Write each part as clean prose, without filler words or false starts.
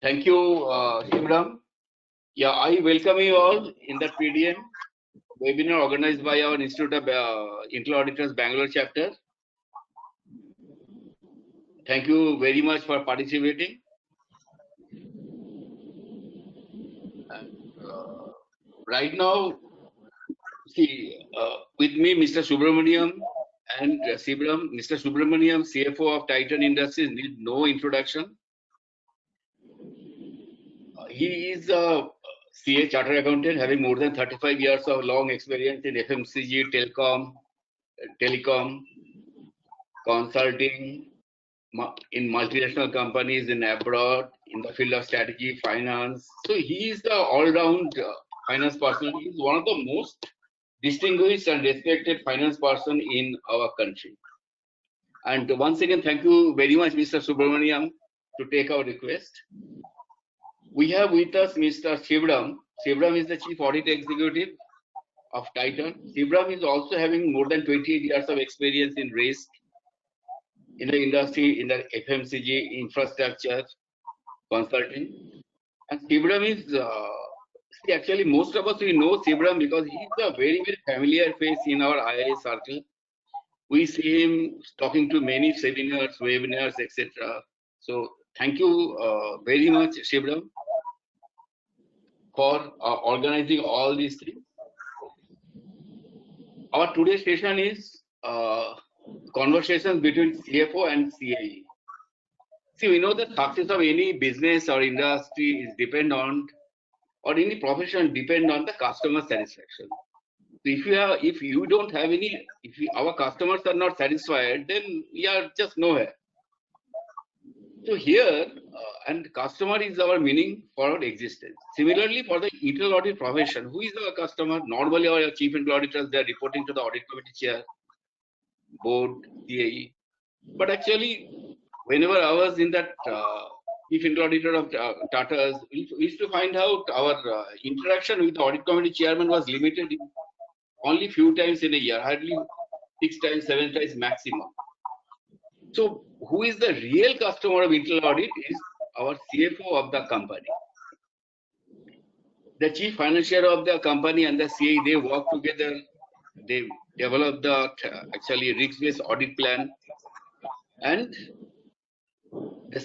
Thank you, Shivram. Yeah, I welcome you all in the PDM webinar organized by our Institute of Internal Auditors Bangalore chapter. Thank you very much for participating. Right now, see, with me, Mr. Subramaniam and Shivram. Mr. Subramaniam, CFO of Titan Industries, need no introduction. He is a CA chartered accountant having more than 35 years of long experience in FMCG, telecom, consulting, in multinational companies in abroad, in the field of strategy, finance. So he is the all-round finance person. He is one of the most distinguished and respected finance person in our country. And once again, thank you very much, Mr. Subramaniam, to take our request. We have with us Mr. Shivram. Shivram is the Chief Audit Executive of Titan. Shivram is also having more than 28 years of experience in risk, in the industry, in the FMCG, infrastructure, consulting. And Shivram is, actually most of us, we know Shivram because he is a very, very familiar face in our IIA circle. We see him talking to many seminars, webinars, etc. So thank you very much, Shivram, for organizing all these things. Our today's session is conversations between CFO and CAE. See, we know that success of any business or industry is depend on, or any profession depend on the customer satisfaction. So if you don't have any, our customers are not satisfied, then we are just nowhere. So here, and customer is our meaning for our existence. Similarly, for the internal audit profession, who is our customer? Normally, our chief internal auditors, they are reporting to the audit committee chair, board, CAE. But actually, whenever I was in that chief internal auditor of Tata's, we used to find out our interaction with the audit committee chairman was limited only few times in a year, hardly 6 times, 7 times maximum. So who is the real customer of internal audit is our CFO of the company. The chief financier of the company and the CAE, they work together. They develop the actually risk-based audit plan, and the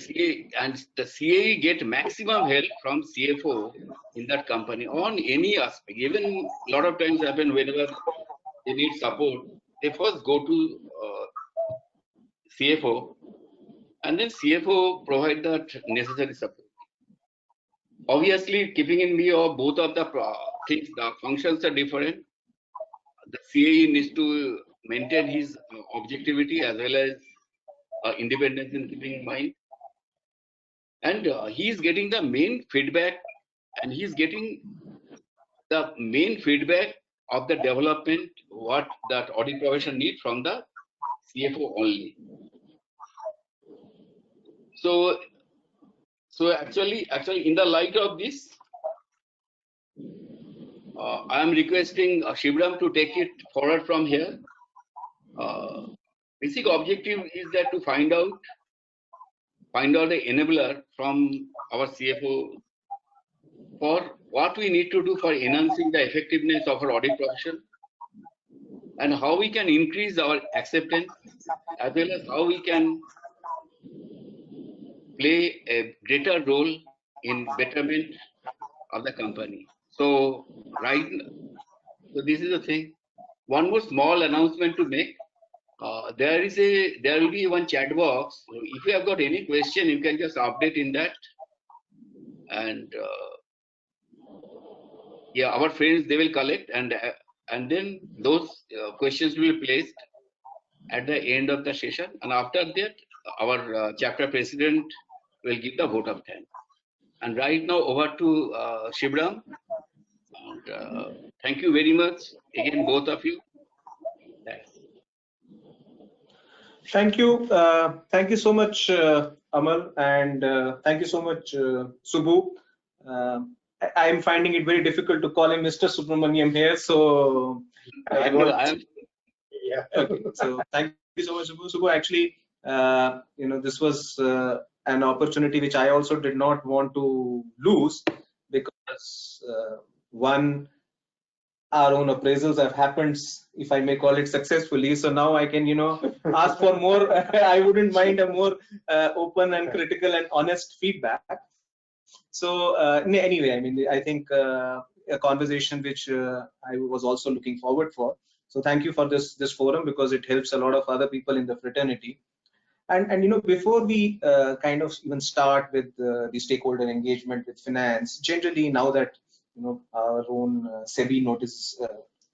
CAE get maximum help from CFO in that company on any aspect. Even a lot of times happen whenever they need support, they first go to CFO, and then CFO provide that necessary support. Obviously, keeping in view of both of the things, the functions are different. The CAE needs to maintain his objectivity as well as independence in keeping in mind. And he is getting the main feedback, and he is getting the main feedback of the development, what that audit profession needs from the CFO only. So actually, in the light of this, I am requesting Shivram to take it forward from here. Basic objective is that to find out the enabler from our CFO for what we need to do for enhancing the effectiveness of our audit profession, and how we can increase our acceptance, as well as how we can play a greater role in betterment of the company. So this is the thing. One more small announcement to make. There will be one chat box. If you have got any question, you can just update in that. And yeah, our friends, they will collect, and then those questions will be placed at the end of the session. And after that, our chapter president will give the vote of thanks. And right now, over to Shivram. And, thank you very much again, both of you. Thanks. Thank you. Thank you so much, Amal, and thank you so much, Subbu. I am finding it very difficult to call him Mr. Subramaniam here, so yeah. Okay. So thank you so much, Subbu. Subbu, actually, this was an opportunity which I also did not want to lose, because one, our own appraisals have happened, if I may call it, successfully. So now I can, ask for more. I wouldn't mind a more open and critical and honest feedback. So anyway, I mean, I think a conversation which I was also looking forward for. So thank you for this forum, because it helps a lot of other people in the fraternity. And before we kind of even start with the stakeholder engagement with finance, generally now that our own SEBI notice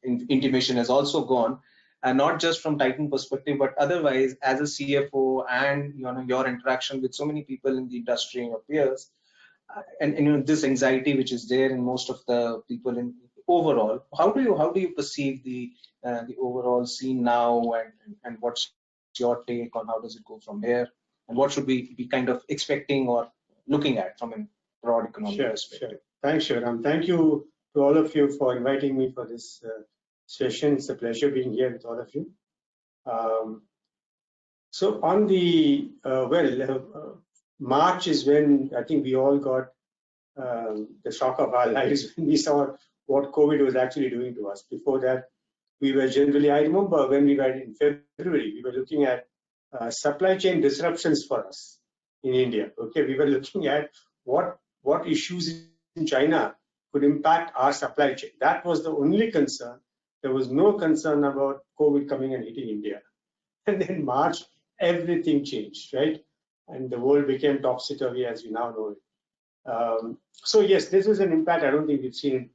intimation has also gone, and not just from Titan perspective, but otherwise as a CFO and your interaction with so many people in the industry and your peers, and this anxiety which is there in most of the people in overall, how do you perceive the overall scene now, and what's your take on how does it go from here, and what should we be kind of expecting or looking at from a broad economic perspective? Sure. Thanks, Shriram. Thank you to all of you for inviting me for this session. It's a pleasure being here with all of you. So on the March is when I think we all got the shock of our lives when we saw what COVID was actually doing to us. Before that, we were generally, I remember when we were in February, we were looking at supply chain disruptions for us in India. Okay, we were looking at what issues in China could impact our supply chain. That was the only concern. There was no concern about COVID coming and hitting India. And then March, everything changed, right? And the world became topsy-turvy as we now know it. So yes, this is an impact I don't think we've seen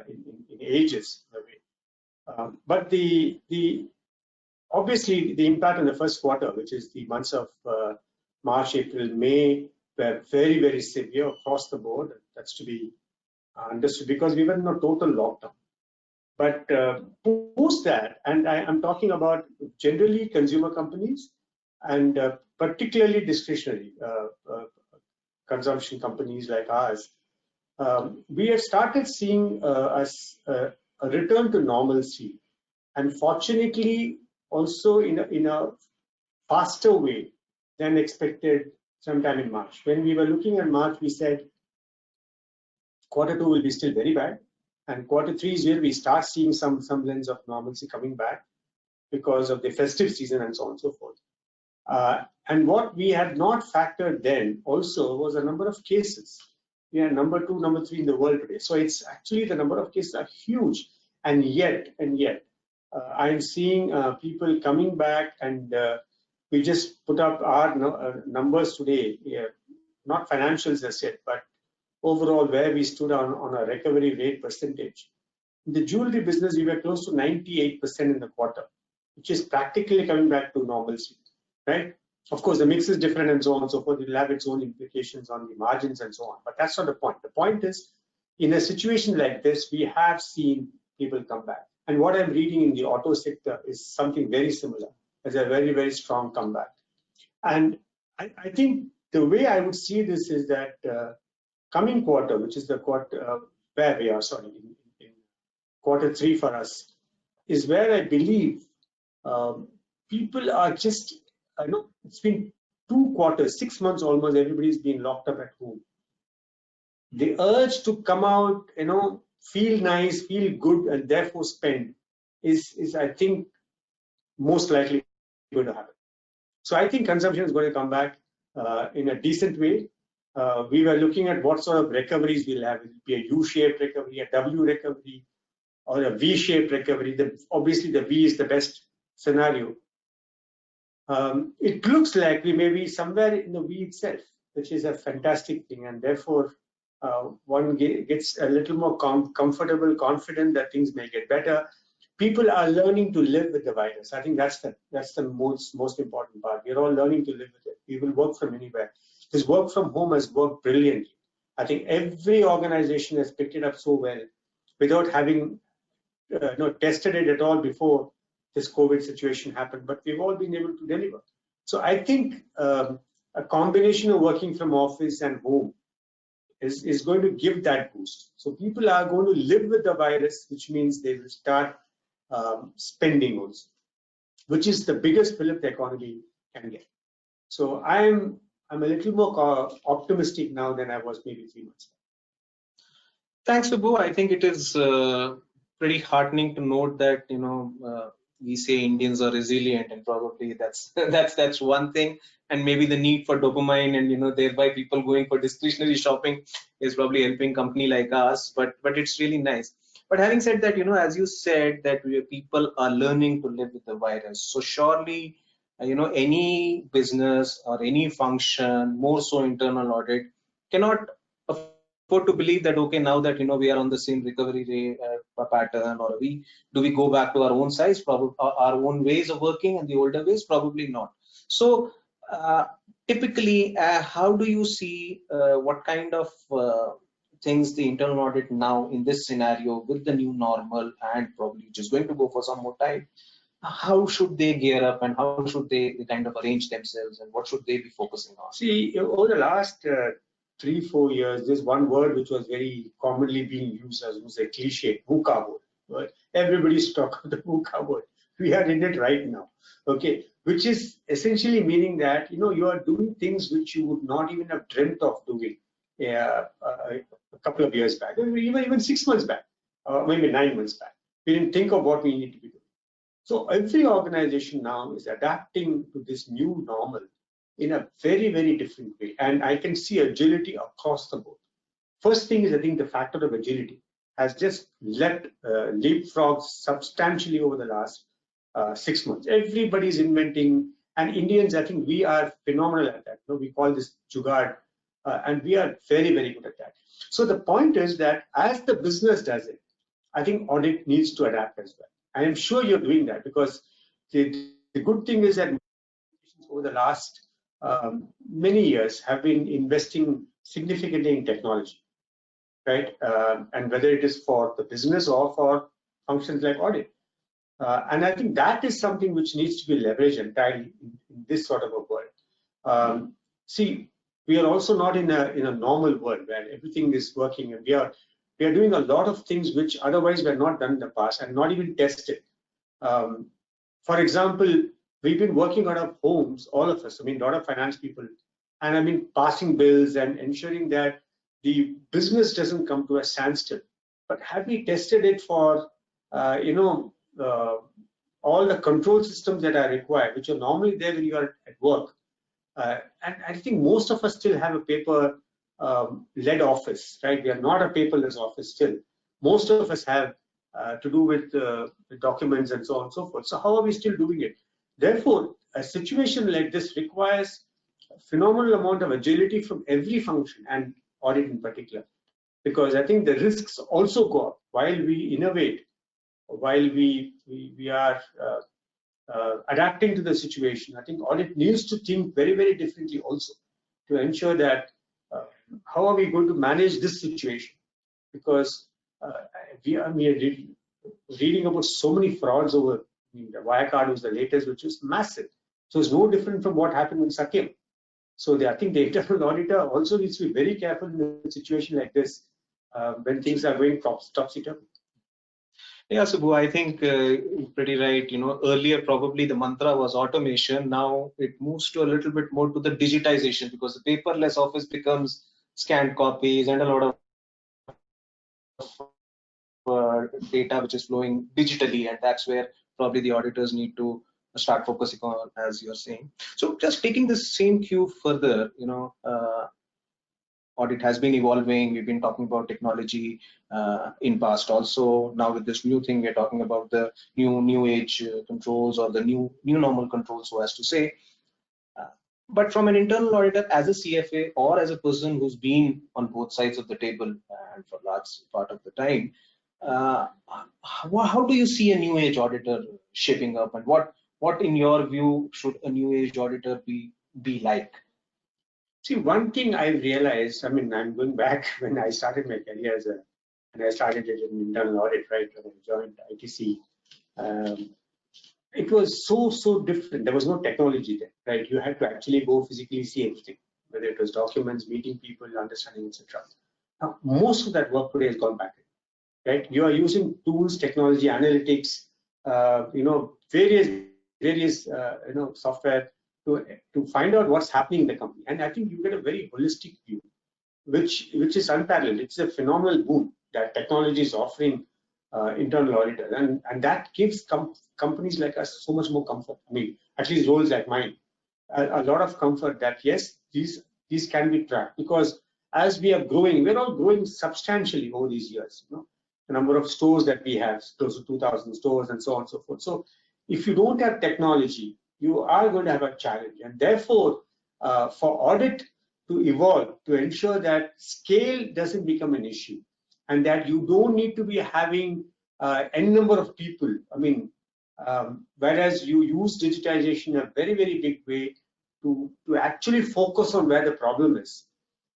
in ages. But obviously the impact on the first quarter, which is the months of March, April, May, were very, very severe across the board. That's to be understood because we were in a total lockdown. But post that, and I'm talking about generally consumer companies and particularly discretionary consumption companies like ours, we have started seeing a return to normalcy, and fortunately also in a faster way than expected sometime in March. When we were looking at March, we said quarter 2 will be still very bad, and quarter 3 is where we start seeing some semblance of normalcy coming back because of the festive season and so on and so forth. And what we had not factored then also was a number of cases. We are number 2, number 3 in the world today. So it's actually the number of cases are huge, and yet, I'm seeing people coming back, and we just put up our numbers today. Not financials as yet, but overall where we stood on a recovery rate percentage. In the jewelry business, we were close to 98% in the quarter, which is practically coming back to normalcy, right? Of course, the mix is different and so on and so forth. It will have its own implications on the margins and so on. But that's not the point. The point is, in a situation like this, we have seen people come back. And what I'm reading in the auto sector is something very similar, as a very, very strong comeback. And I think the way I would see this is that coming quarter, which is the quarter where we are, in quarter 3 for us, is where I believe people are just, I know it's been 2 quarters, 6 months almost, everybody's been locked up at home. The urge to come out, feel nice, feel good, and therefore spend is I think, most likely going to happen. So I think consumption is going to come back in a decent way. We were looking at what sort of recoveries we'll have. It will be a U-shaped recovery, a W recovery, or a V-shaped recovery. Obviously, the V is the best scenario. It looks like we may be somewhere in the V itself, which is a fantastic thing, and therefore one gets a little more comfortable, confident that things may get better. People are learning to live with the virus. I think that's the most important part. We're all learning to live with it. We will work from anywhere. This work from home has worked brilliantly. I think every organization has picked it up so well without having tested it at all before this COVID situation happened, but we've all been able to deliver. So I think a combination of working from office and home is going to give that boost. So people are going to live with the virus, which means they will start spending also, which is the biggest fillip the economy can get. So I'm I'm a little more optimistic now than I was maybe 3 months back. Thanks, Vibhu. I think it is pretty heartening to note that we say Indians are resilient, and probably that's that's one thing. And maybe the need for dopamine, and thereby people going for discretionary shopping is probably helping company like us. But it's really nice. But having said that, as you said that people are learning to live with the virus. So surely, any business or any function, more so internal audit, cannot afford to believe that okay, now that we are on the same recovery pattern, or do we go back to our own size, probably our own ways of working and the older ways? Probably not. So typically, how do you see what kind of things the internal audit now in this scenario with the new normal, and probably just going to go for some more time? How should they gear up, and how should they kind of arrange themselves, and what should they be focusing on? See, over the last 3-4 years, there's one word which was very commonly being used as was a cliche, VUCA word. Right? Everybody's talking the VUCA word. We are in it right now, okay? Which is essentially meaning that you are doing things which you would not even have dreamt of doing a couple of years back, even 6 months back, maybe 9 months back. We didn't think of what we need to be doing. So every organization now is adapting to this new normal in a very, very different way. And I can see agility across the board. First thing is, I think the factor of agility has just leapfrog substantially over the last 6 months. Everybody's inventing, and Indians, I think we are phenomenal at that. We call this jugaad, and we are very, very good at that. So the point is that as the business does it, I think audit needs to adapt as well. I am sure you're doing that, because the good thing is that over the last many years have been investing significantly in technology, right? And whether it is for the business or for functions like audit. And I think that is something which needs to be leveraged entirely in this sort of a world. See, we are also not in a normal world where everything is working, and we are doing a lot of things which otherwise were not done in the past and not even tested. For example, we've been working out of homes, all of us, a lot of finance people, and I've been passing bills and ensuring that the business doesn't come to a standstill. But have we tested it for, all the control systems that are required, which are normally there when you are at work? And I think most of us still have a paper-led office, right? We are not a paperless office still. Most of us have to do with documents and so on and so forth. So how are we still doing it? Therefore, a situation like this requires a phenomenal amount of agility from every function, and audit in particular, because I think the risks also go up while we innovate, while we are adapting to the situation. I think audit needs to think very, very differently also to ensure that how are we going to manage this situation? Because we are reading about so many frauds over. The Wirecard was the latest, which is massive. So it's no different from what happened in Sakim. So I think the internal auditor also needs to be very careful in a situation like this when things are going topsy-turvy. Yeah, Subbu, I think pretty right. Earlier probably the mantra was automation. Now it moves to a little bit more to the digitization, because the paperless office becomes scanned copies and a lot of data which is flowing digitally, and that's where probably the auditors need to start focusing on, as you're saying. So just taking the same cue further, audit has been evolving. We've been talking about technology in past also. Now with this new thing, we're talking about the new age controls, or the new normal controls, so as to say. But from an internal auditor, as a CFA, or as a person who's been on both sides of the table and for large part of the time, how do you see a new age auditor shaping up, and what in your view should a new age auditor be like? See, one thing I realized, I'm going back when I started my career and I started it in internal audit, right, when I joined ITC. It was so different. There was no technology there, right? You had to actually go physically see everything, whether it was documents, meeting people, understanding, etc. Now, most of that work today has gone back, right? You are using tools, technology, analytics, various software to find out what's happening in the company. And I think you get a very holistic view, which is unparalleled. It's a phenomenal boon that technology is offering internal auditors, and that gives companies like us so much more comfort. I mean, at least roles like mine, a lot of comfort that yes, these can be tracked, because as we are growing, we're all growing substantially over these years. You know, the number of stores that we have, close to 2,000 stores, and so on and so forth. So if you don't have technology, you are going to have a challenge, and therefore, for audit to evolve, to ensure that scale doesn't become an issue, and that you don't need to be having n number of people. I mean, whereas you use digitization in a very, very big way to actually focus on where the problem is,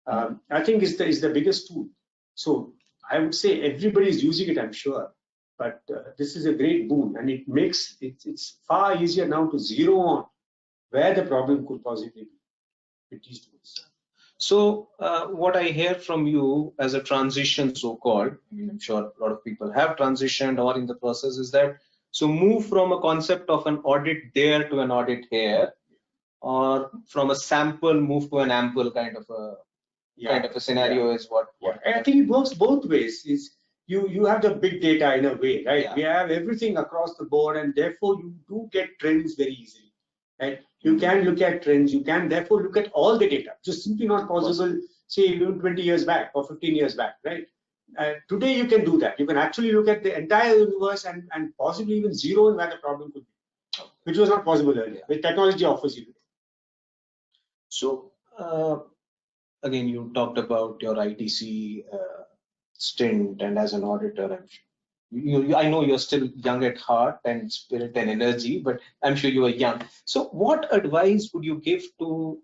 I think is the biggest tool. So I would say everybody is using it, I'm sure, but this is a great boon, and it makes it's far easier now to zero on where the problem could possibly be with these tools. So what I hear from you as a transition, so-called, I mean, I'm sure a lot of people have transitioned or in the process, is that so move from a concept of an audit there to an audit here, or from a sample move to an ample kind of a scenario is what. I think it works both ways. Is you have the big data in a way, right? Yeah. We have everything across the board, and therefore you do get trends very easily. Right? You can look at trends. You can therefore look at all the data. Just simply not possible, say, even 20 years back or 15 years back, right? Today you can do that. You can actually look at the entire universe and possibly even zero in where the problem could be, which was not possible earlier, which technology offers you today. So again, you talked about your ITC stint, and as an auditor, I know you're still young at heart and spirit and energy, but I'm sure you are young. So what advice would you give to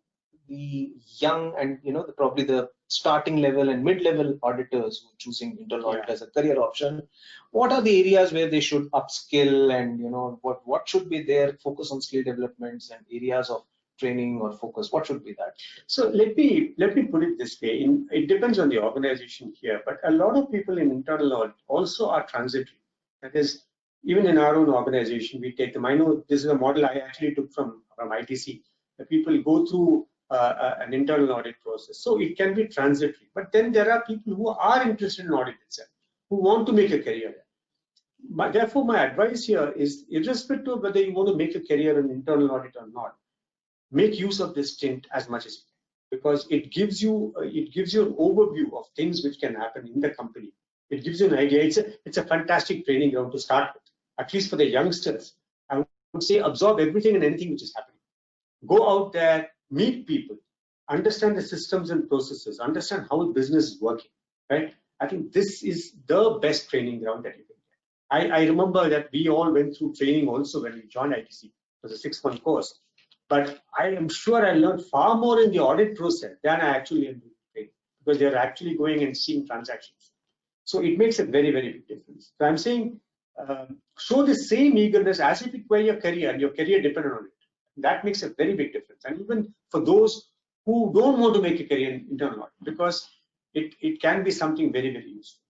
the young and probably the starting level and mid-level auditors who are choosing internal audit as a career option? What are the areas where they should upskill, and what should be their focus on skill developments and areas of training or focus? What should be that? So let me put it this way. It depends on the organization here, but a lot of people in internal audit also are transitory. That is, even in our own organization, we take them. I know this is a model I actually took from ITC. That people go through an internal audit process, so it can be transitory. But then there are people who are interested in audit itself, who want to make a career there. Therefore, my advice here is, irrespective of whether you want to make a career in internal audit or not, make use of this stint as much as you can, because it gives you an overview of things which can happen in the company. It gives you an idea. It's a fantastic training ground to start with, at least for the youngsters. I would say absorb everything and anything which is happening. Go out there, meet people, understand the systems and processes, understand how the business is working. Right? I think this is the best training ground that you can get. I remember that we all went through training also when we joined ITC. It was a 6-month course. But I am sure I learned far more in the audit process than I actually learned in training, because they're actually going and seeing transactions. So it makes a very, very big difference. So I'm saying, show the same eagerness as if it were your career and your career depended on it. That makes a very big difference. And even for those who don't want to make a career in internal audit, because it can be something very, very useful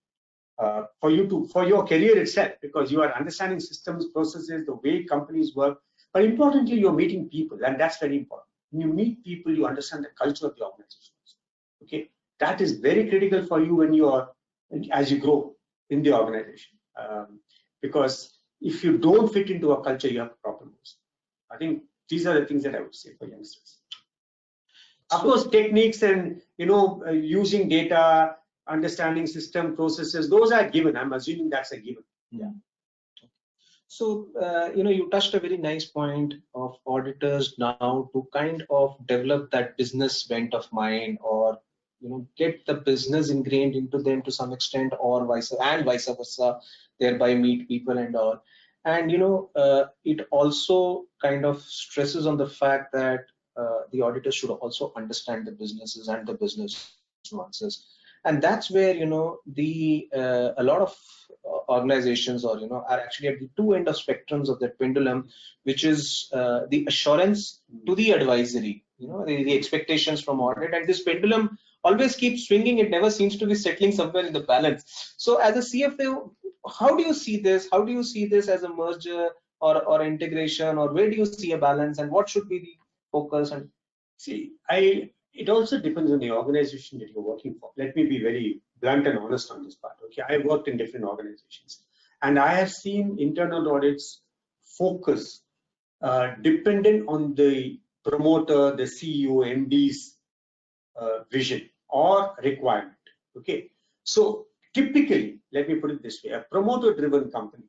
for your career itself, because you are understanding systems, processes, the way companies work. But importantly, you're meeting people, and that's very important. When you meet people, you understand the culture of the organization. Okay, that is very critical for you as you grow in the organization. Because if you don't fit into a culture, you have problems. I think these are the things that I would say for youngsters. Of course, techniques and using data, understanding system processes, those are given. I'm assuming that's a given. Yeah. So, you touched a very nice point of auditors now to kind of develop that business bent of mind, or, get the business ingrained into them to some extent, or vice versa, thereby meet people and all. And, it also kind of stresses on the fact that the auditors should also understand the businesses and the business nuances. And that's where, a lot of organizations are actually at the two end of spectrums of that pendulum, which is the assurance to the advisory, the expectations from audit, and this pendulum always keeps swinging. It never seems to be settling somewhere in the balance. So as a CFO, how do you see this? How do you see this as a merger or integration, or where do you see a balance, and what should be focus? And see, it also depends on the organization that you're working for. Let me be very blunt and honest on this part. Okay, I worked in different organizations, and I have seen internal audits focus dependent on the promoter, the CEO, MD's vision or requirement. Okay, so typically, let me put it this way: a promoter-driven company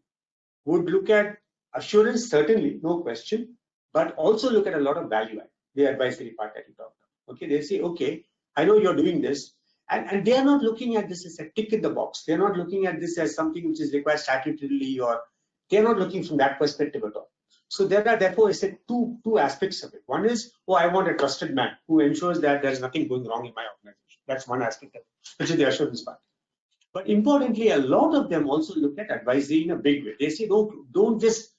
would look at assurance, certainly, no question, but also look at a lot of value add, the advisory part that you talked about. Okay, they say, okay, I know you're doing this, and they are not looking at this as a tick in the box. They're not looking at this as something which is required statutorily, or they're not looking from that perspective at all. So there are, therefore, I said two aspects of it. One is, oh, I want a trusted man who ensures that there's nothing going wrong in my organization. That's one aspect of it, which is the assurance part. But importantly, a lot of them also look at advisory in a big way. They say, don't just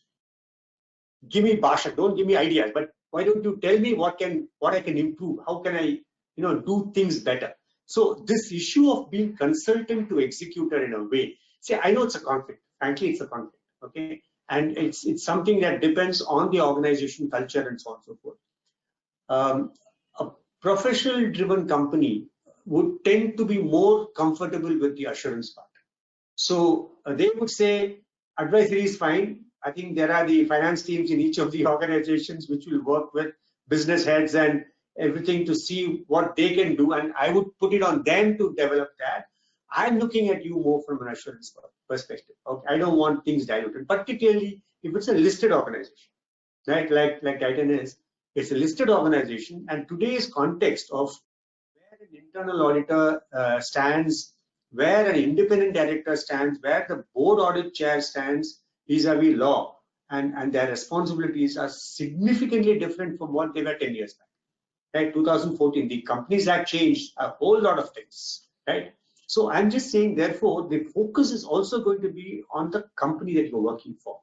give me bhasha, don't give me ideas, but why don't you tell me what I can improve? How can I, do things better? So this issue of being consultant to executor in a way, see, I know it's a conflict. Frankly, it's a conflict. Okay, and it's something that depends on the organization culture and so on and so forth. A professional-driven company would tend to be more comfortable with the assurance part. So they would say advisory is fine. I think there are the finance teams in each of the organizations which will work with business heads and everything to see what they can do, and I would put it on them to develop that. I'm looking at you more from an assurance perspective. Okay, I don't want things diluted, particularly if it's a listed organization, right? Like Titan is, it's a listed organization, and today's context of where an internal auditor stands, where an independent director stands, where the board audit chair stands vis-a-vis law, and their responsibilities are significantly different from what they were 10 years back. Right, 2014, the Companies Act changed a whole lot of things, right? So I'm just saying, therefore, the focus is also going to be on the company that you're working for.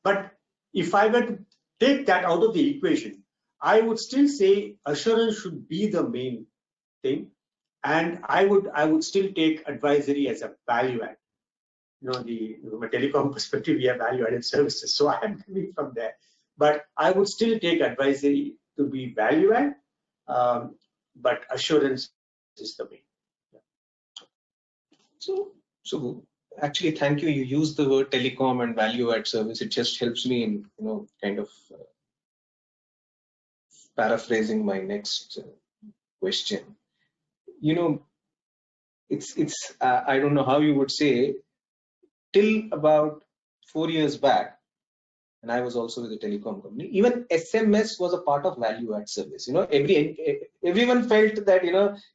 But if I were to take that out of the equation, I would still say assurance should be the main thing, and I would still take advisory as a value add. From a telecom perspective, we have value added services, so I am coming from there. But I would still take advisory to be value add, but assurance is the main. So actually, thank you. You used the word telecom and value add service. It just helps me in kind of paraphrasing my next question. It's I don't know how you would say, till about 4 years back, and I was also with a telecom company, even SMS was a part of value add service. Everyone felt that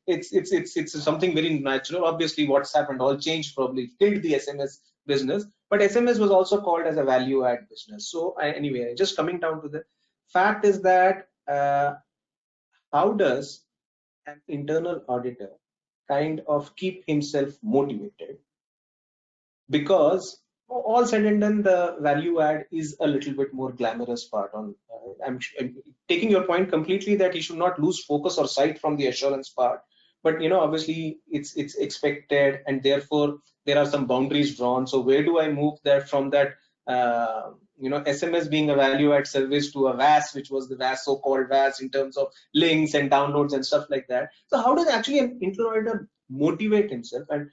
it's something very natural. Obviously, WhatsApp and all changed, probably killed the SMS business, but SMS was also called as a value add business. So anyway, just coming down to the fact is that how does an internal auditor kind of keep himself motivated? Because all said and done, the value add is a little bit more glamorous part. I'm taking your point completely that he should not lose focus or sight from the assurance part. But obviously it's expected, and therefore there are some boundaries drawn. So where do I move that from that SMS being a value add service to a VAS, which was the VAS, so-called VAS, in terms of links and downloads and stuff like that? So how does actually an internal auditor motivate himself, and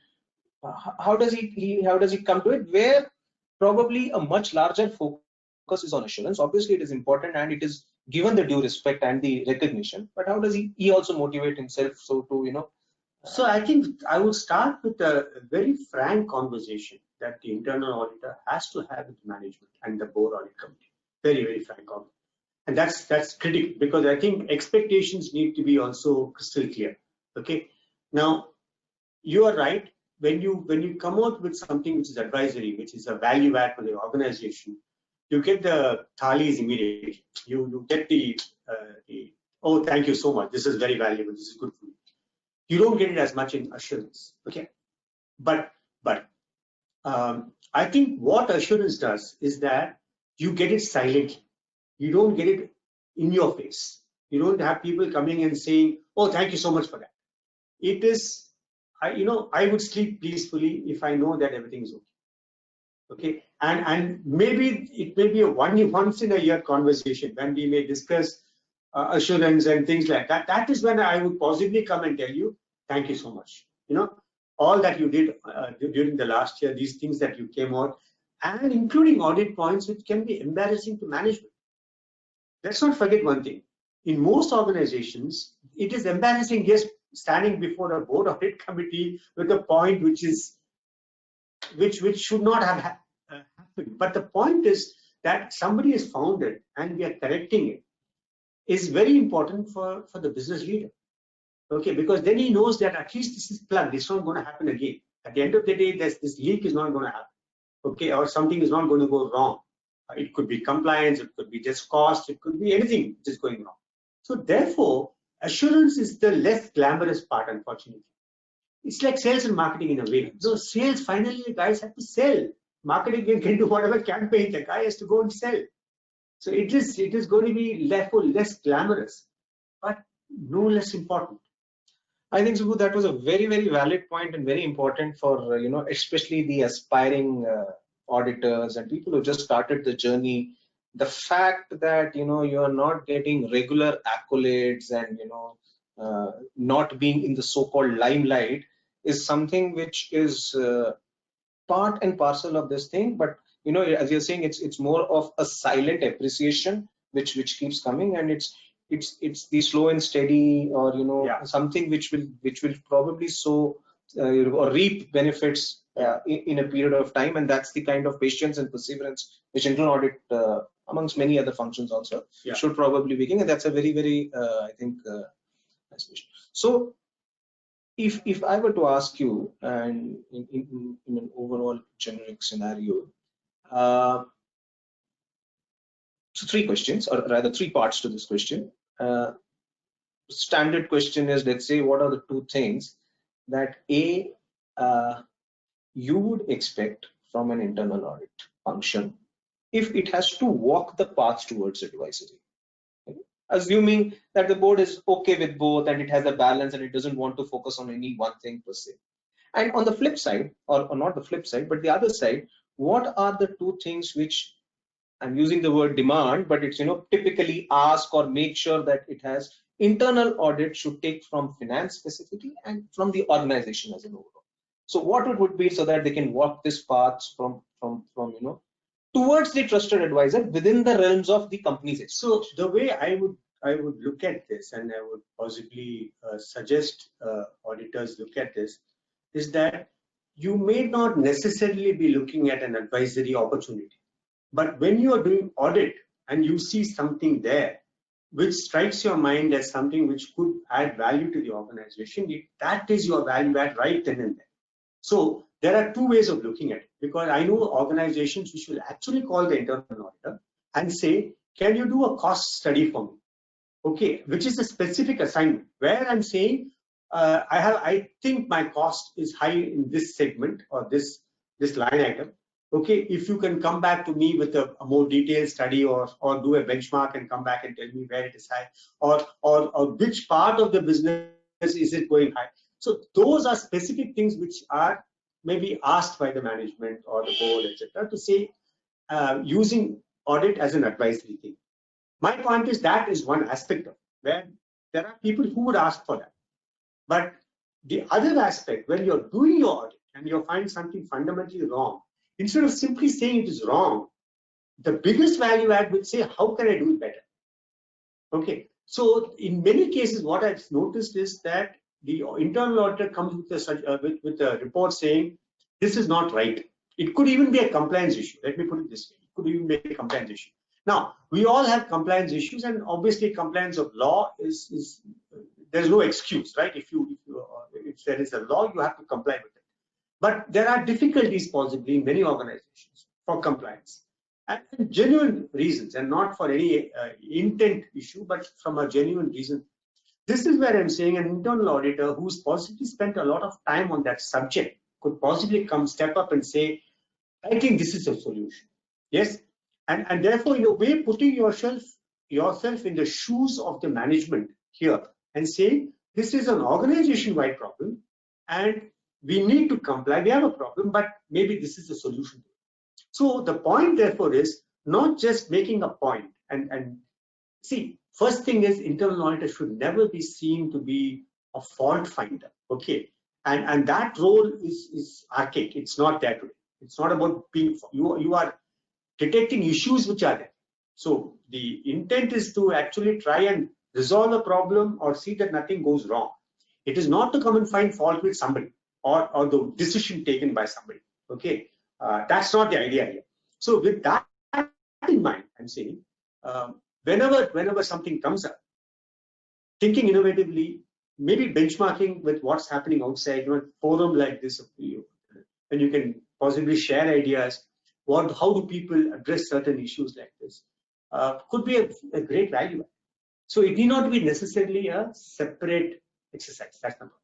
how does he come to it, where probably a much larger focus is on assurance? Obviously it is important and it is given the due respect and the recognition, but how does he also motivate himself so to So I think I would start with a very frank conversation that the internal auditor has to have with management and the board audit committee. Very, very frank conversation. And that's critical, because I think expectations need to be also crystal clear. Okay, now you are right. When you come out with something which is advisory, which is a value add for the organization, you get the thalis immediately. You get the oh, thank you so much, this is very valuable, this is good for you. You don't get it as much in assurance. Okay, but I think what assurance does is that you get it silently. You don't get it in your face. You don't have people coming and saying, oh, thank you so much for that. It is, I would sleep peacefully if I know that everything is okay. Okay, and maybe it may be a once in a year conversation when we may discuss assurance and things like that, that is when I would possibly come and tell you, thank you so much. All that you did during the last year, these things that you came out, and including audit points which can be embarrassing to management. Let's not forget one thing. In most organizations, it is embarrassing just standing before a board audit committee with a point which should not have happened. But the point is that somebody has found it and we are correcting it is very important for the business leader. Okay, because then he knows that at least this is plugged. It's not going to happen again. At the end of the day, this leak is not going to happen. Okay, or something is not going to go wrong. It could be compliance, it could be just cost, it could be anything which is going wrong. So therefore, assurance is the less glamorous part, unfortunately. It's like sales and marketing in a way. So sales, finally, the guys have to sell. Marketing can do whatever campaign, the guy has to go and sell. So it is going to be less glamorous, but no less important. I think, Subbu, that was a very, very valid point and very important for, especially the aspiring auditors and people who just started the journey. The fact that, you are not getting regular accolades and, not being in the so-called limelight is something which is part and parcel of this thing. But, as you're saying, it's more of a silent appreciation which keeps coming, and it's the slow and steady, or something which will probably sow or reap benefits in a period of time, and that's the kind of patience and perseverance which internal audit, amongst many other functions also, should probably be getting, and that's a very, very I think nice question. So if I were to ask you, and in an overall generic scenario, so 3 questions, or rather 3 parts to this question. Standard question is, let's say, what are the 2 things that you would expect from an internal audit function if it has to walk the path towards advisory? Okay? Assuming that the board is okay with both and it has a balance and it doesn't want to focus on any one thing per se. And on the flip side, or not the flip side, but the other side, what are the 2 things which, I'm using the word demand, but it's, typically ask or make sure that it has internal audit should take from finance specifically and from the organization as an overall. So what it would be so that they can walk this path from towards the trusted advisor within the realms of the company's. So the way I would look at this, and I would possibly suggest auditors look at this, is that you may not necessarily be looking at an advisory opportunity. But when you are doing audit and you see something there which strikes your mind as something which could add value to the organization, that is your value add right then and there. So there are 2 ways of looking at it, because I know organizations which will actually call the internal auditor and say, can you do a cost study for me? Okay, which is a specific assignment where I'm saying, I think my cost is high in this segment or this line item. Okay, if you can come back to me with a more detailed study or do a benchmark and come back and tell me where it is high, or which part of the business is it going high. So those are specific things which are maybe asked by the management or the board, etc., to say using audit as an advisory thing. My point is that is one aspect of it, where there are people who would ask for that. But the other aspect, when you're doing your audit and you find something fundamentally wrong, instead of simply saying it is wrong, the biggest value add would say, how can I do it better? Okay, so in many cases, what I've noticed is that the internal auditor comes with a report saying, this is not right. It could even be a compliance issue. Let me put it this way. It could even be a compliance issue. Now, we all have compliance issues, and obviously compliance of law is there's no excuse, right? If there is a law, you have to comply with it. But there are difficulties possibly in many organizations for compliance, and genuine reasons, and not for any intent issue, but from a genuine reason. This is where I'm saying an internal auditor who's possibly spent a lot of time on that subject could possibly step up and say, I think this is a solution. Yes, and therefore, in a way, putting yourself in the shoes of the management here and saying, this is an organization-wide problem, and we need to comply. We have a problem, but maybe this is a solution. So the point, therefore, is not just making a point and See, first thing is internal auditor should never be seen to be a fault finder. Okay. And that role is archaic. It's not there today. It's not about being, you are detecting issues which are there. So the intent is to actually try and resolve a problem or see that nothing goes wrong. It is not to come and find fault with somebody or the decision taken by somebody. Okay, that's not the idea here. So with that in mind, I'm saying whenever something comes up, thinking innovatively, maybe benchmarking with what's happening outside, forum like this, and you can possibly share ideas. How do people address certain issues like this? Could be a great value. So it need not be necessarily a separate exercise. That's number one.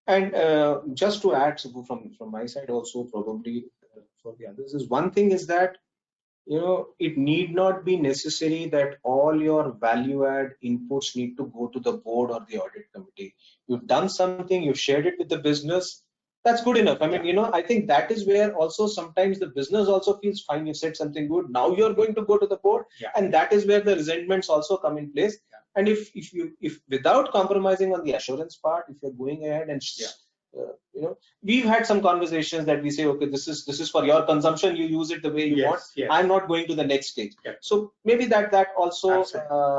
And just to add, Subbu, from my side also, probably for the others, is one thing is that, it need not be necessary that all your value add inputs need to go to the board or the audit committee. You've done something, you've shared it with the business, that's good enough. I mean, I think that is where also sometimes the business also feels fine. You said something good, now you're going to go to the board, and that is where the resentments also come in place. And if without compromising on the assurance part, if you're going ahead and we've had some conversations that we say, okay, this is for your consumption, you use it the way you want. I'm not going to the next stage. So maybe that also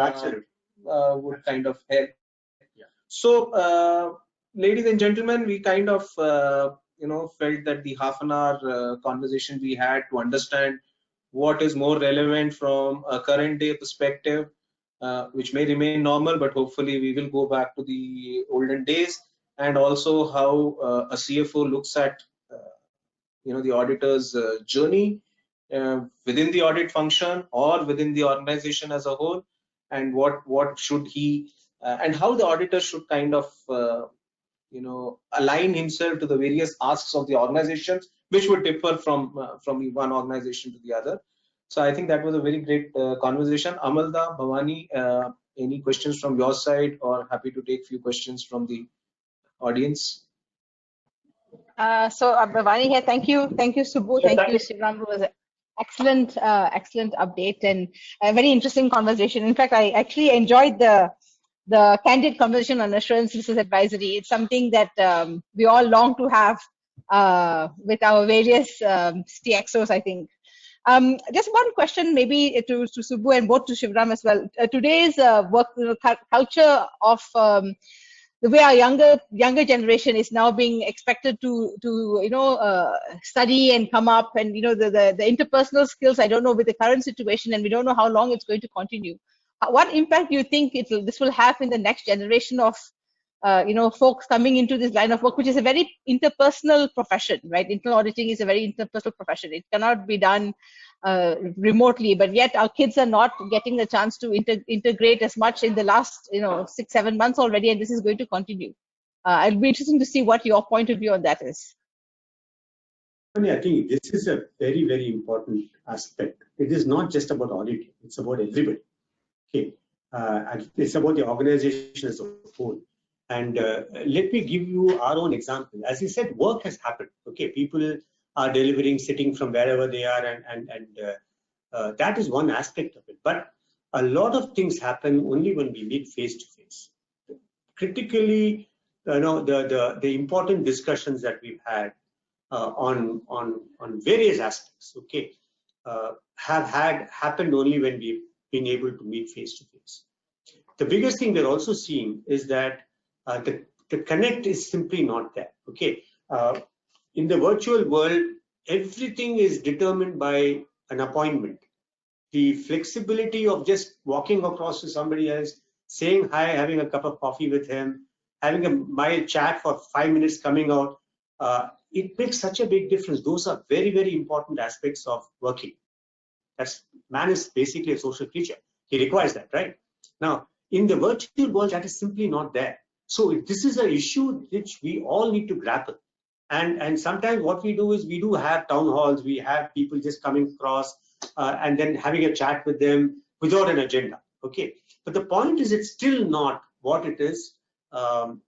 Absolutely. would kind of help. So ladies and gentlemen, we kind of felt that the half an hour conversation we had to understand what is more relevant from a current day perspective, which may remain normal, but hopefully we will go back to the olden days, and also how a CFO looks at the auditor's journey within the audit function or within the organization as a whole, and what should he and how the auditor should kind of align himself to the various asks of the organizations, which would differ from one organization to the other. So I think that was a very great conversation. Amalda, Bhavani, any questions from your side, or happy to take few questions from the audience? So Bhavani here. Thank you, Subbu. Thank you, Shivram. It was an excellent update and a very interesting conversation. In fact, I actually enjoyed the candid conversation on assurance business advisory. It's something that we all long to have with our various CXOs, I think. Just one question, maybe to Subbu and both to Shivram as well. Today's work culture of the way our younger generation is now being expected to study and come up, and the interpersonal skills, I don't know with the current situation, and we don't know how long it's going to continue. What impact do you think this will have in the next generation of folks coming into this line of work, which is a very interpersonal profession, right? Internal auditing is a very interpersonal profession. It cannot be done remotely, but yet our kids are not getting the chance to integrate as much in the last 6-7 months already, and this is going to continue. It'll be interesting to see what your point of view on that is. I think this is a very, very important aspect. It is not just about auditing, it's about everybody. Okay, and it's about the organization as a whole. And let me give you our own example. As you said, work has happened. Okay, people are delivering, sitting from wherever they are, and that is one aspect of it. But a lot of things happen only when we meet face to face. Critically, the important discussions that we've had on various aspects, okay, have happened only when we've been able to meet face to face. The biggest thing we're also seeing is that the connect is simply not there. Okay, in the virtual world, everything is determined by an appointment. The flexibility of just walking across to somebody else, saying hi, having a cup of coffee with him, having a mild chat for 5 minutes, coming out, it makes such a big difference. Those are very, very important aspects of working. Man is basically a social creature. He requires that, right? Now, in the virtual world, that is simply not there. So this is an issue which we all need to grapple. And sometimes what we do is we do have town halls, we have people just coming across and then having a chat with them without an agenda. Okay, but the point is, it's still not what it is, what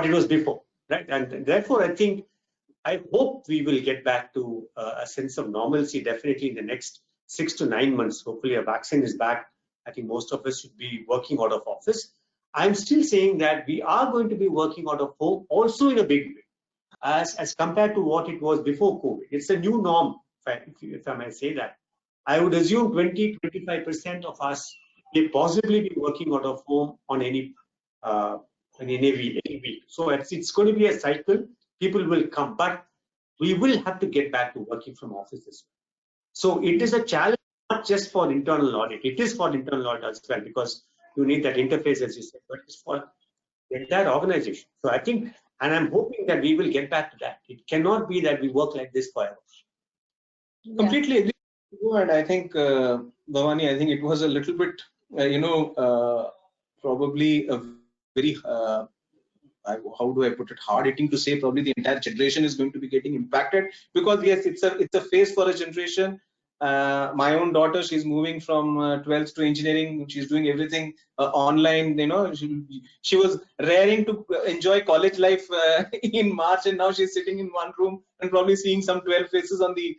it was before, right? And therefore, I hope we will get back to a sense of normalcy definitely in the next 6 to 9 months, hopefully a vaccine is back, I think most of us should be working out of office. I'm still saying that we are going to be working out of home also in a big way, as compared to what it was before COVID. It's a new norm, if I may say that. I would assume 20-25% of us may possibly be working out of home on any week. So it's going to be a cycle. People will come, but we will have to get back to working from offices. So it is a challenge not just for internal audit. It is for internal audit as well, because you need that interface, as you said, but it's for the entire organization. So I think, and I'm hoping that we will get back to that. It cannot be that we work like this forever. Yeah. Completely agree with you, and I think, Bhavani, I think it was a little bit, probably a very, how do I put it, hard hitting to say. Probably the entire generation is going to be getting impacted, because yes, it's a phase for a generation. My own daughter, she's moving from 12th to engineering. She's doing everything online. She was raring to enjoy college life in March, and now she's sitting in one room and probably seeing some 12 faces on the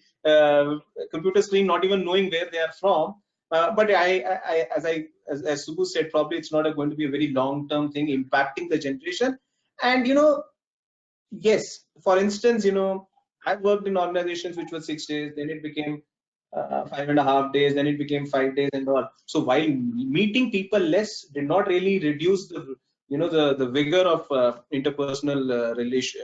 computer screen, not even knowing where they are from. But as Subbu said, probably it's not going to be a very long-term thing impacting the generation. And yes, for instance, I've worked in organizations which were 6 days, then it became 5.5 days, then it became 5 days and all. So while meeting people less did not really reduce the vigor of interpersonal relation,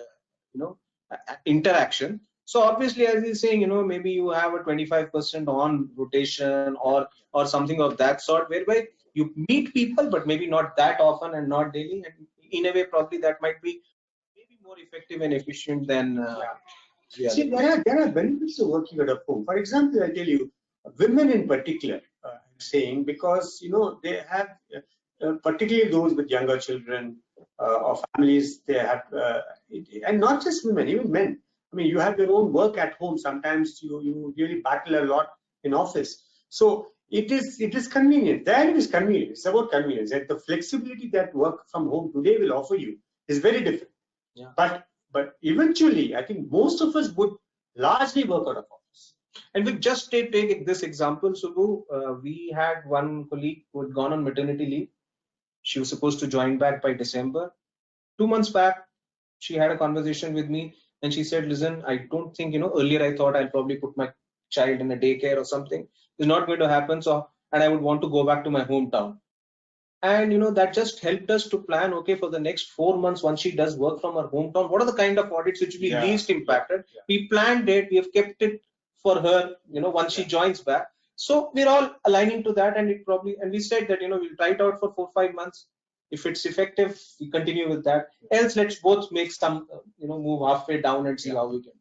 interaction. So obviously, as he's saying, maybe you have a 25% on rotation or something of that sort, whereby you meet people, but maybe not that often and not daily. And in a way, probably that might be maybe more effective and efficient than. See, there are benefits of working at home. For example, I tell you, women in particular, I'm saying, because they have, particularly those with younger children or families, they have, and not just women, even men. I mean, you have your own work at home. Sometimes you really battle a lot in office. So it is convenient. There it is convenient. It's about convenience. And the flexibility that work from home today will offer you is very different. Yeah. But eventually, I think most of us would largely work out of office. And we just take this example, Subbu. We had one colleague who had gone on maternity leave. She was supposed to join back by December. 2 months back, she had a conversation with me, and she said, "Listen, I don't think, earlier I thought I'll probably put my child in a daycare or something. It's not going to happen. So, and I would want to go back to my hometown." And that just helped us to plan, okay, for the next 4 months, once she does work from her hometown, what are the kind of audits which will be least impacted? We planned it, we have kept it for her, once she joins back. So we're all aligning to that, and we said that, we'll try it out for 4-5 months. If it's effective, we continue with that. Else, let's both make some, move halfway down and see how we can.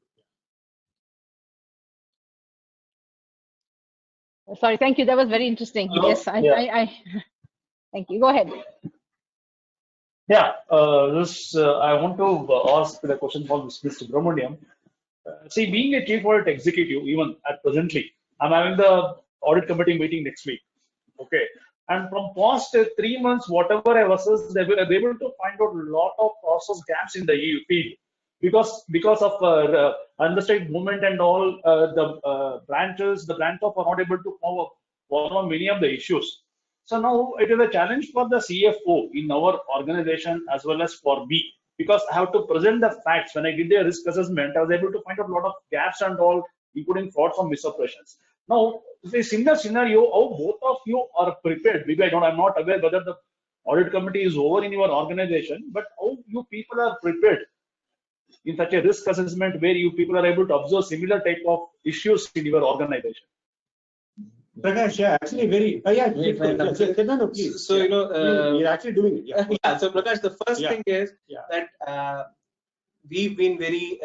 Sorry, thank you. That was very interesting. Hello? Yes, I thank you. Go ahead. Yeah, I want to ask the question for Mr. Subramaniam. See, being a chief audit executive, even at presently, I'm having the audit committee meeting next week. Okay, and from past 3 months, whatever I was able to find out a lot of process gaps in the EU field because of understate movement and all. The branches are not able to follow many of the issues. So now it is a challenge for the CFO in our organization as well as for me, because I have to present the facts. When I did the risk assessment, I was able to find out a lot of gaps and all, including frauds and misoperations. Now, the similar scenario, how both of you are prepared? Because I'm not aware whether the audit committee is over in your organization, but how you people are prepared in such a risk assessment where you people are able to observe similar type of issues in your organization? Prakash, yeah, actually please. So you're actually doing it. Yeah. Yeah. So Prakash, the first thing is that we've been very,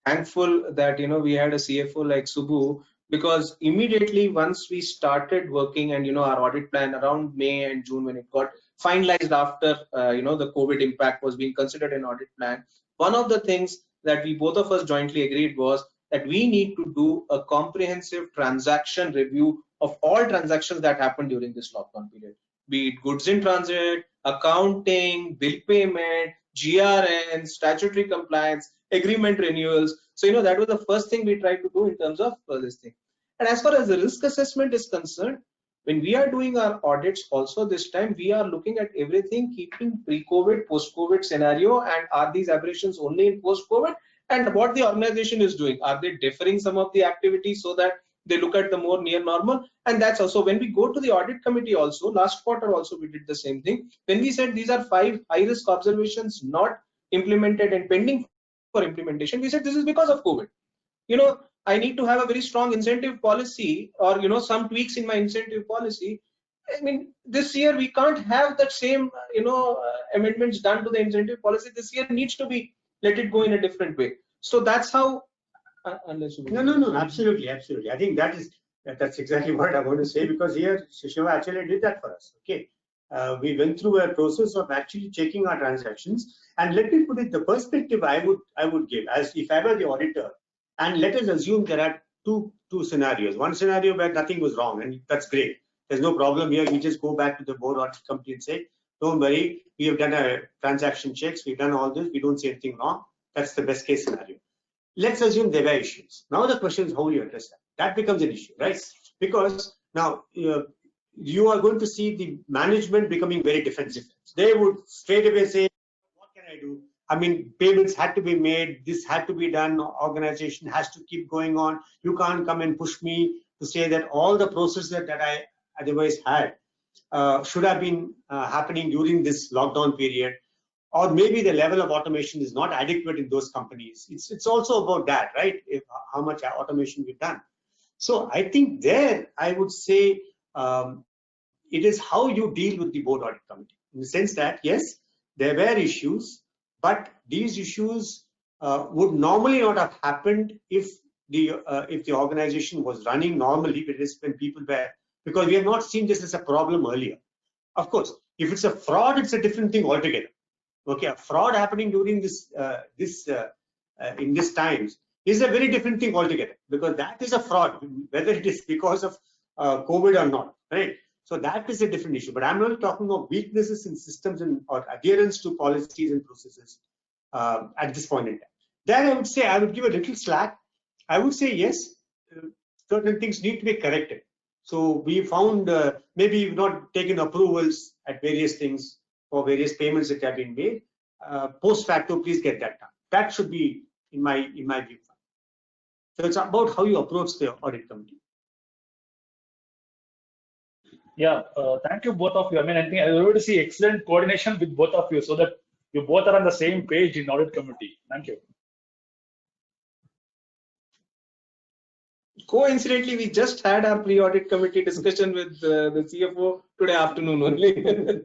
thankful that we had a CFO like Subbu, because immediately once we started working and our audit plan around May and June, when it got finalized after the COVID impact was being considered an audit plan, one of the things that we both of us jointly agreed was that we need to do a comprehensive transaction review of all transactions that happened during this lockdown period, be it goods in transit, accounting, bill payment, GRN, statutory compliance, agreement renewals. So, that was the first thing we tried to do in terms of this thing. And as far as the risk assessment is concerned, when we are doing our audits also this time, we are looking at everything, keeping pre-COVID, post-COVID scenario, and are these aberrations only in post-COVID, and what the organization is doing. Are they deferring some of the activities so that they look at the more near normal? And that's also when we go to the audit committee also, last quarter also we did the same thing. When we said these are 5 high-risk observations not implemented and pending for implementation, we said this is because of COVID. I need to have a very strong incentive policy, or some tweaks in my incentive policy. I mean, this year we can't have that same amendments done to the incentive policy. This year needs to be let it go in a different way. So that's how. Unless you no, absolutely. I think that's exactly what I want to say, because here Shiva actually did that for us. Okay, we went through a process of actually checking our transactions, and let me put it, the perspective I would give, as if I were the auditor. And let us assume there are two scenarios. One scenario where nothing was wrong, and that's great. There's no problem here. We just go back to the board audit company and say, don't worry, we have done a transaction checks, we've done all this, we don't see anything wrong. That's the best case scenario. Let's assume there were issues. Now the question is how you address that. That becomes an issue, right? Because now you are going to see the management becoming very defensive. They would straight away say, what can I do? I mean, payments had to be made, this had to be done, organization has to keep going on. You can't come and push me to say that all the processes that I otherwise had should have been happening during this lockdown period. Or maybe the level of automation is not adequate in those companies. It's also about that, right? How much automation we've done. So I think there, I would say it is how you deal with the board audit committee, in the sense that, yes, there were issues, but these issues would normally not have happened if the organization was running normally, when people were, because we have not seen this as a problem earlier. Of course, if it's a fraud, it's a different thing altogether. Okay, a fraud happening during in these times is a very different thing altogether, because that is a fraud, whether it is because of COVID or not, right? So that is a different issue. But I'm not talking of weaknesses in systems or adherence to policies and processes at this point in time. Then I would say I would give a little slack. I would say yes, certain things need to be corrected. So we found maybe we've not taken approvals at various things for various payments that have been made. Post facto, please get that done. That should be in my view. So it's about how you approach the audit committee. Yeah, thank you both of you. I mean, I think I already see excellent coordination with both of you, so that you both are on the same page in audit committee. Thank you. Coincidentally, we just had our pre-audit committee discussion with the CFO today afternoon only.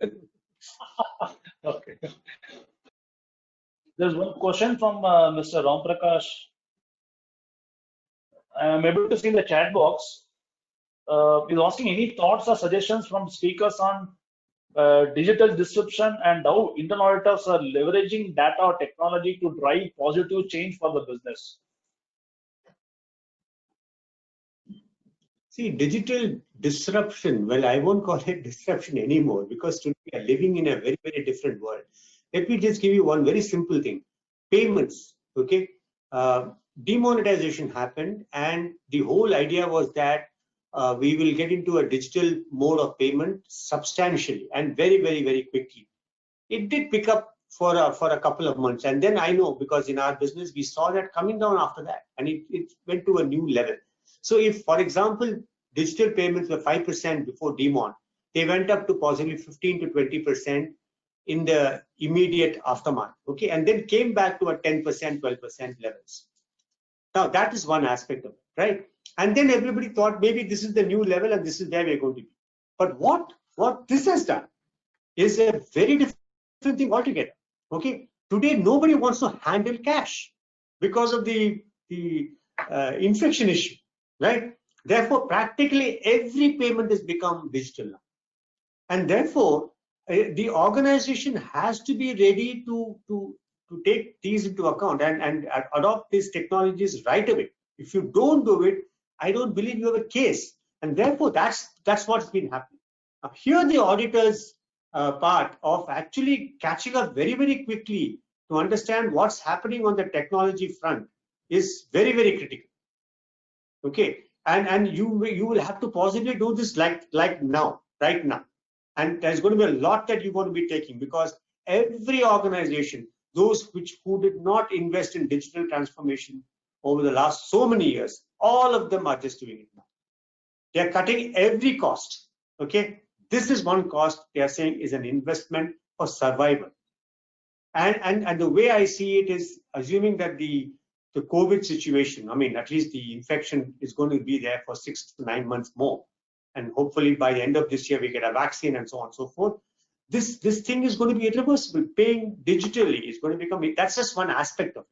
Okay. There's one question from Mr. Ram Prakash. I'm able to see in the chat box. He's asking any thoughts or suggestions from speakers on digital disruption and how internal auditors are leveraging data or technology to drive positive change for the business. See, digital disruption, well, I won't call it disruption anymore, because today we are living in a very, very different world. Let me just give you one very simple thing. Payments, okay? Demonetization happened, and the whole idea was that we will get into a digital mode of payment substantially and very, very, very quickly. It did pick up for a couple of months, and then I know, because in our business we saw that coming down after that, and it went to a new level. So if, for example, digital payments were 5% before demon, they went up to possibly 15 to 20% in the immediate aftermath, okay, and then came back to a 10%, 12% levels. Now that is one aspect of it, right? And then everybody thought maybe this is the new level and this is where we're going to be. But what this has done is a very different thing altogether. Okay, today nobody wants to handle cash because of the infection issue, right? Therefore, practically every payment has become digital now, and therefore the organization has to be ready to take these into account and adopt these technologies right away. If you don't do it, I don't believe you have a case, and therefore that's what's been happening. Now, here the auditors part of actually catching up very, very quickly to understand what's happening on the technology front is very, very critical. Okay, and you will have to possibly do this like now, right now, and there's going to be a lot that you're going to be taking, because every organization, those who did not invest in digital transformation over the last so many years, all of them are just doing it now. They're cutting every cost. Okay, this is one cost they are saying is an investment for survival. And the way I see it is, assuming that the COVID situation, I mean, at least the infection is going to be there for 6 to 9 months more, and hopefully by the end of this year we get a vaccine and so on and so forth. This thing is going to be irreversible. Paying digitally is going to become, that's just one aspect of it.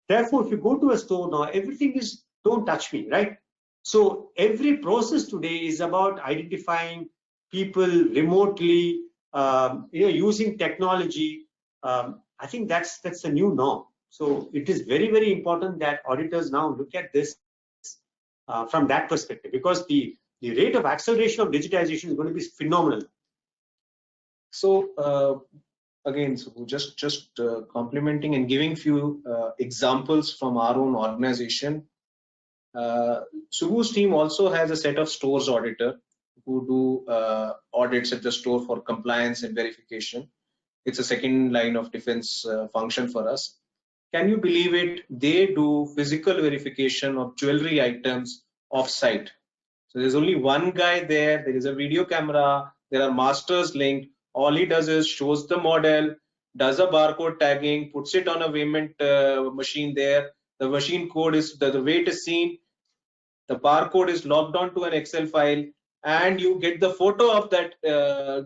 Therefore, if you go to a store now, everything is don't touch me, right? So every process today is about identifying people remotely, using technology. I think that's the new norm. So it is very, very important that auditors now look at this from that perspective, because the rate of acceleration of digitization is going to be phenomenal. So again, so just complementing and giving few examples from our own organization. Subhu's team also has a set of stores auditor who do audits at the store for compliance and verification. It's a second line of defense function for us. Can you believe it? They do physical verification of jewelry items off-site. So there's only one guy there. There is a video camera. There are masters linked. All he does is shows the model, does a barcode tagging, puts it on a weighment machine there. The machine code is, the weight is seen. The barcode is logged onto an Excel file, and you get the photo of that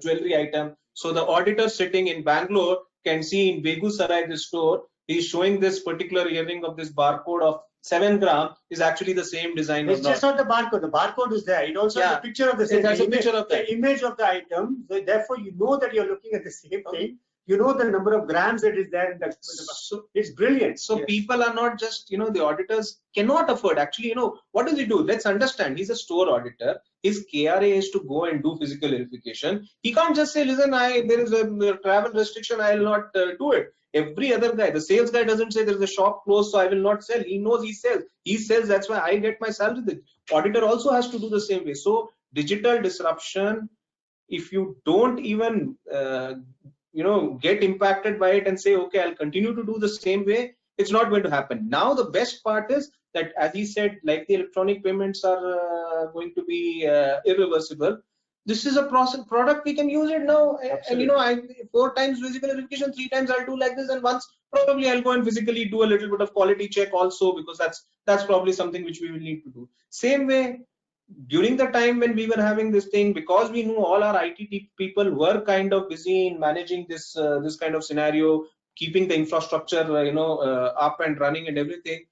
jewelry item. So the auditor sitting in Bangalore can see in Begusarai, the store, he's showing this particular earring of this barcode of 7 grams is actually the same design. It's just not the barcode. The barcode is there. It also has a picture of the same. It has a picture of that. The image of the item. So therefore, you know that you're looking at the same thing. You know the number of grams that is there. So it's brilliant. So yes. People are not just, the auditors cannot afford. Actually, what does he do? Let's understand. He's a store auditor. His KRA is to go and do physical verification. He can't just say, listen, there is a travel restriction. I will not do it. Every other guy, the sales guy doesn't say there's a shop closed, so I will not sell. He knows he sells. He sells. That's why I get my salary. The auditor also has to do the same way. So digital disruption, if you don't even get impacted by it and say, okay, I'll continue to do the same way, it's not going to happen. Now the best part is that, as he said, like the electronic payments are going to be irreversible. This is a product, we can use it now. Absolutely. And I 4 times physical verification, 3 times I'll do like this, and once probably I'll go and physically do a little bit of quality check also, because that's probably something which we will need to do. Same way, during the time when we were having this thing, because we knew all our IT people were kind of busy in managing this this kind of scenario, keeping the infrastructure up and running and everything.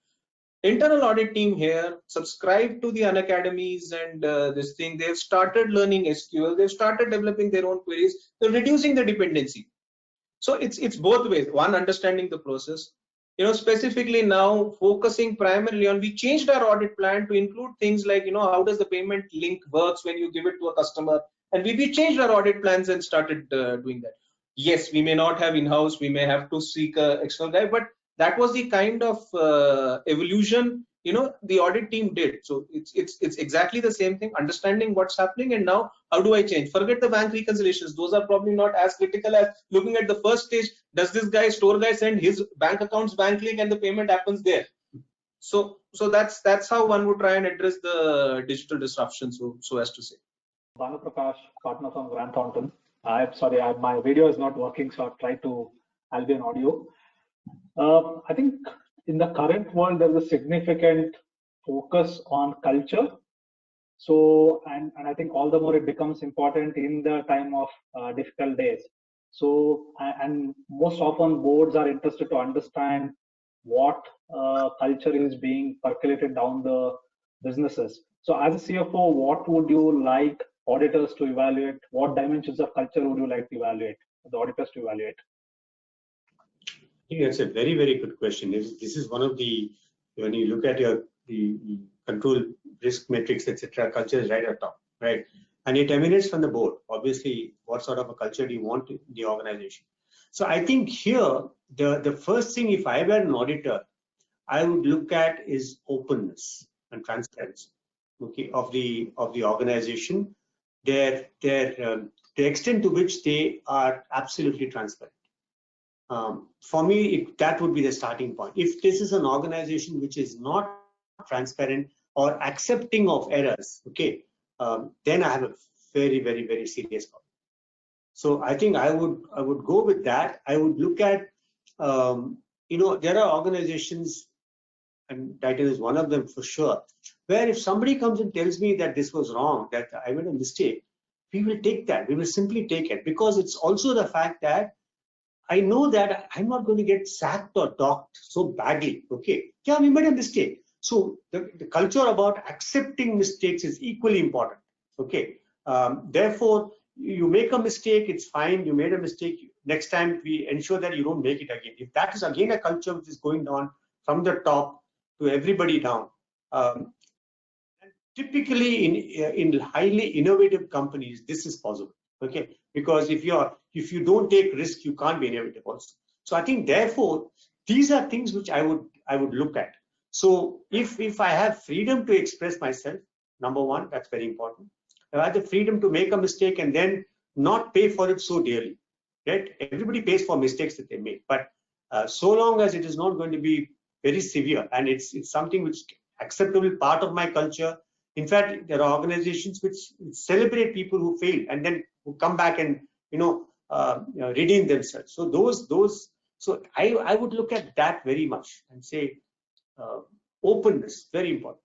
Internal audit team here subscribed to the Unacademies and this thing. They've started learning SQL. They've started developing their own queries. They're reducing the dependency. So it's both ways. One, understanding the process. Specifically now focusing primarily on, we changed our audit plan to include things like, how does the payment link works when you give it to a customer. And we changed our audit plans and started doing that. Yes, we may not have in-house. We may have to seek an external guy, but that was the kind of evolution the audit team did. So it's exactly the same thing, understanding what's happening, and now how do I change. Forget the bank reconciliations, those are probably not as critical as looking at the first stage. Does this guy, store guy, send his bank account's bank link and the payment happens there? So that's how one would try and address the digital disruption, so as to say. Banu Prakash, partner from Grant Thornton. I'm sorry, my video is not working, so I'll be on audio. I think in the current world, there's a significant focus on culture. So, and I think all the more it becomes important in the time of difficult days. So, and most often boards are interested to understand what culture is being percolated down the businesses. So as a CFO, what would you like auditors to evaluate? What dimensions of culture would you like to evaluate, the auditors to evaluate? I think that's a very, very good question. This is one of the, when you look at the control risk metrics, etc., culture is right at top, right? and it emanates from the board. Obviously, what sort of a culture do you want in the organization? So I think here, the first thing, if I were an auditor, I would look at is openness and transparency, okay, of the organization, the extent to which they are absolutely transparent. For me, that would be the starting point. If this is an organization which is not transparent or accepting of errors, okay, then I have a very, very, very serious problem. So I think I would go with that. I would look at, there are organizations, and Titan is one of them for sure, where if somebody comes and tells me that this was wrong, that I made a mistake, we will take that. We will simply take it, because it's also the fact that I know that I'm not going to get sacked or docked so badly. Okay, yeah, we made a mistake. So the culture about accepting mistakes is equally important. Okay, therefore, you make a mistake, it's fine. You made a mistake. Next time, we ensure that you don't make it again. If that is again a culture which is going down from the top to everybody down, typically in highly innovative companies, this is possible. Okay, because if you don't take risk, you can't be innovative also. So I think therefore these are things which I would look at. So if I have freedom to express myself, number one, that's very important. If I have the freedom to make a mistake and then not pay for it so dearly, right? Everybody pays for mistakes that they make, but so long as it is not going to be very severe and it's something which acceptable part of my culture. In fact, there are organizations which celebrate people who fail and then who come back and redeem themselves. So so I would look at that very much and say openness, very important.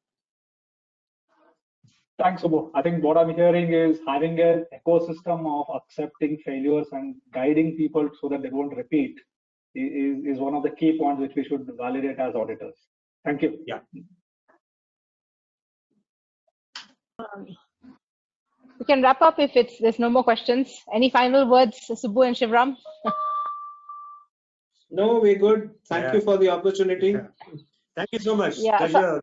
Thanks, Subbu. I think what I'm hearing is having an ecosystem of accepting failures and guiding people so that they won't repeat is one of the key points which we should validate as auditors. Thank you. Yeah. We can wrap up if there's no more questions. Any final words, Subbu and Shivram? No, we're good. Thank you for the opportunity. Yeah. Thank you so much. Yeah, Pleasure.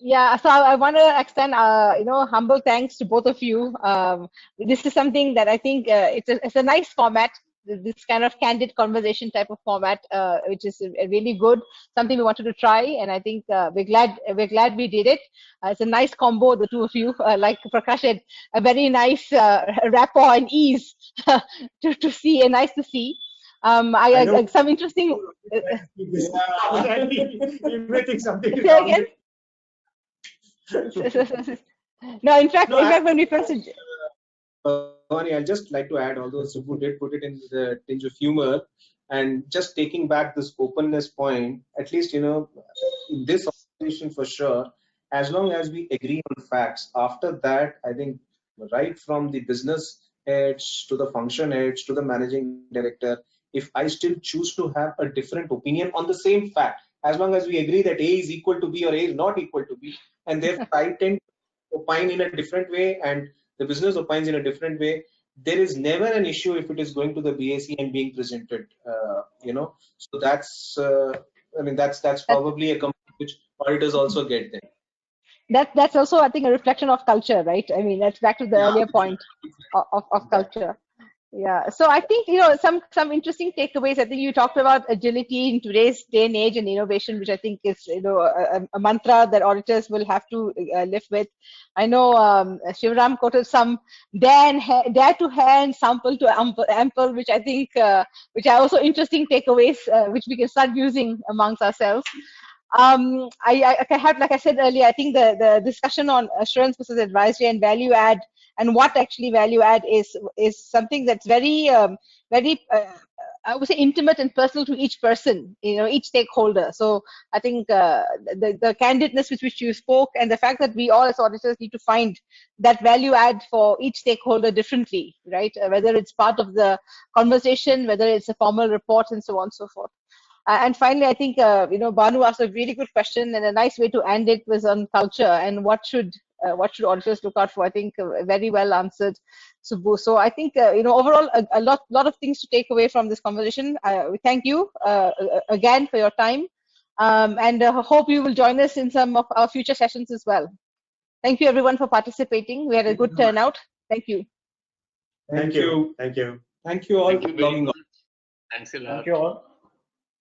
So I want to extend, humble thanks to both of you. This is something that I think it's a nice format. This kind of candid conversation type of format, which is really good. Something we wanted to try, and I think we're glad we did it. It's a nice combo, the two of you. Like Prakash said, a very nice rapport and ease to see, and nice to see. I some interesting. You may think something is Say wrong again? No, in fact, when we first. Bhavani, I'd just like to add, although Subbu did put it in the tinge of humor, and just taking back this openness point, at least, in this organization for sure, as long as we agree on facts, after that, I think right from the business heads to the function heads to the managing director, if I still choose to have a different opinion on the same fact, as long as we agree that A is equal to B or A is not equal to B, and therefore I tend to opine in a different way and the business opines in a different way, there is never an issue if it is going to the BAC and being presented. So that's that's probably a comfort which auditors also get there. That's also, I think, a reflection of culture, right? I mean, that's back to the earlier point of culture. Yeah. So I think, some interesting takeaways. I think you talked about agility in today's day and age and innovation, which I think is, a mantra that auditors will have to live with. I know Shivram quoted some dare to hand, sample to ample, which I think, which are also interesting takeaways, which we can start using amongst ourselves. I had, like I said earlier, I think the discussion on assurance versus advisory and value add, and what actually value add is something that's very I would say intimate and personal to each person, each stakeholder. So I think the candidness with which you spoke, and the fact that we all as auditors need to find that value add for each stakeholder differently, right? Whether it's part of the conversation, whether it's a formal report, and so on and so forth. And finally, I think Banu asked a really good question, and a nice way to end it was on culture and what should auditors look out for. I think very well answered, Subbu. So I think overall a lot of things to take away from this conversation. We thank you again for your time, and hope you will join us in some of our future sessions as well. Thank you everyone for participating. We had a good turnout. Thank you. Thank you. Thank you. Thank you all Thank for you very logging on. much. Thanks a lot. Thank you all.